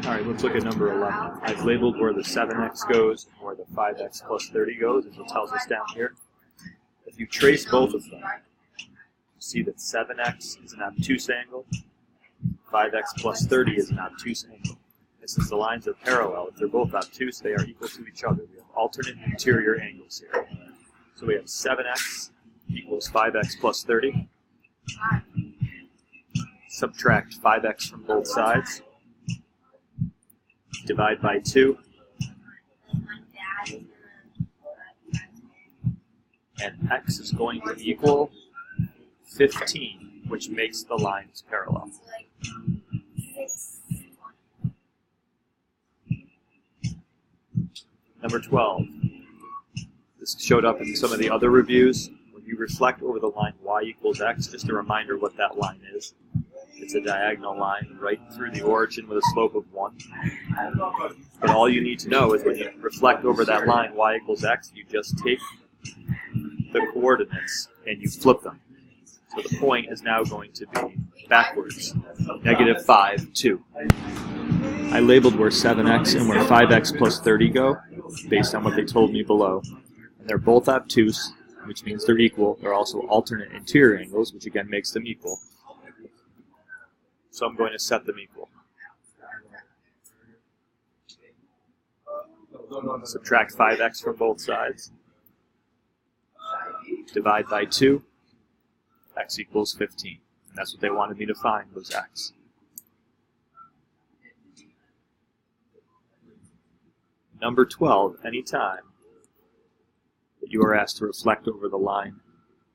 Alright, let's look at number 11. I've labeled where the 7x goes and where the 5x plus 30 goes, as it tells us down here. If you trace both of them, you see that 7x is an obtuse angle, 5x plus 30 is an obtuse angle. And since the lines are parallel, if they're both obtuse, they are equal to each other. We have alternate interior angles here. So we have 7x equals 5x plus 30. Subtract 5x from both sides. Divide by 2. And x is going to equal 15, which makes the lines parallel. Number 12. This showed up in some of the other reviews. When you reflect over the line y equals x, just a reminder what that line is. It's a diagonal line right through the origin with a slope of 1. But all you need to know is when you reflect over that line y equals x, you just take the coordinates and you flip them. So the point is now going to be backwards, -5, 2. I labeled where 7x and where 5x plus 30 go, based on what they told me below. And they're both obtuse, which means they're equal. They're also alternate interior angles, which again makes them equal. So I'm going to set them equal. Subtract 5x from both sides. Divide by 2. X equals 15. And that's what they wanted me to find, was x. Number 12, anytime that you are asked to reflect over the line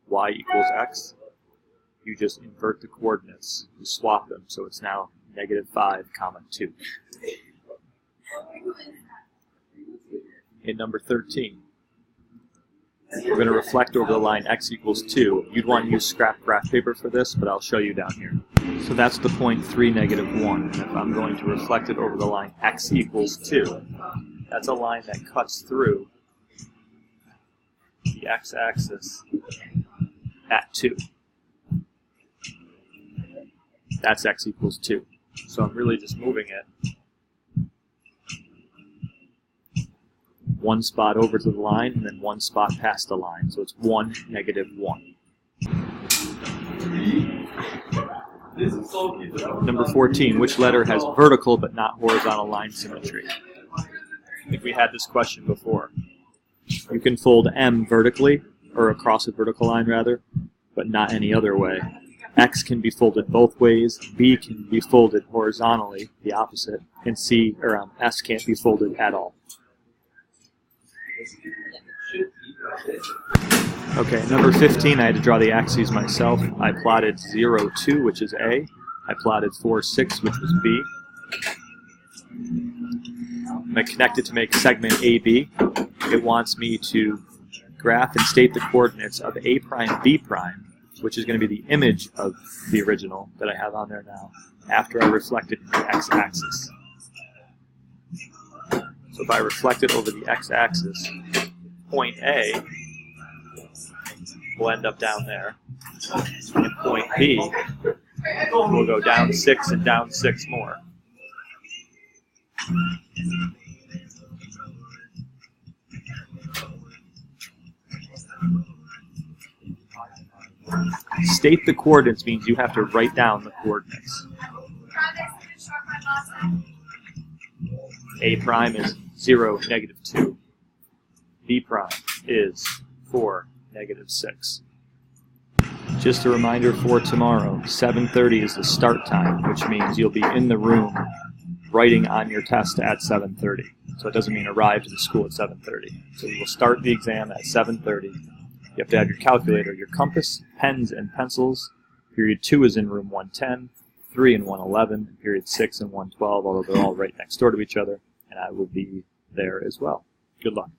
y equals x, you just invert the coordinates. You swap them, so it's now -5, 2. In number 13, we're going to reflect over the line x equals 2. You'd want to use scrap graph paper for this, but I'll show you down here. So that's the point 3, -1. And if I'm going to reflect it over the line x equals 2, that's a line that cuts through the x-axis at 2. That's x equals 2. So I'm really just moving it one spot over to the line and then one spot past the line. So it's 1, -1. Number 14, which letter has vertical but not horizontal line symmetry? I think we had this question before. You can fold M vertically, or across a vertical line rather, but not any other way. X can be folded both ways, B can be folded horizontally, the opposite, and S can't be folded at all. Okay, number 15, I had to draw the axes myself. I plotted 0, 2, which is A. I plotted 4, 6, which was B. I'm going to connect it to make segment AB. It wants me to graph and state the coordinates of A prime, B prime, which is going to be the image of the original that I have on there now, after I reflect it in the x-axis. So if I reflect it over the x-axis, point A will end up down there, and point B will go down 6 and down 6 more. State the coordinates means you have to write down the coordinates. A prime is 0, -2. B prime is 4, -6. Just a reminder for tomorrow, 7:30 is the start time, which means you'll be in the room writing on your test at 7:30. So it doesn't mean arrive to the school at 7:30. So you will start the exam at 7:30. You have to have your calculator, your compass, pens, and pencils. Period 2 is in room 110, 3 in 111, period 6 in 112, although they're all right next door to each other, and I will be there as well. Good luck.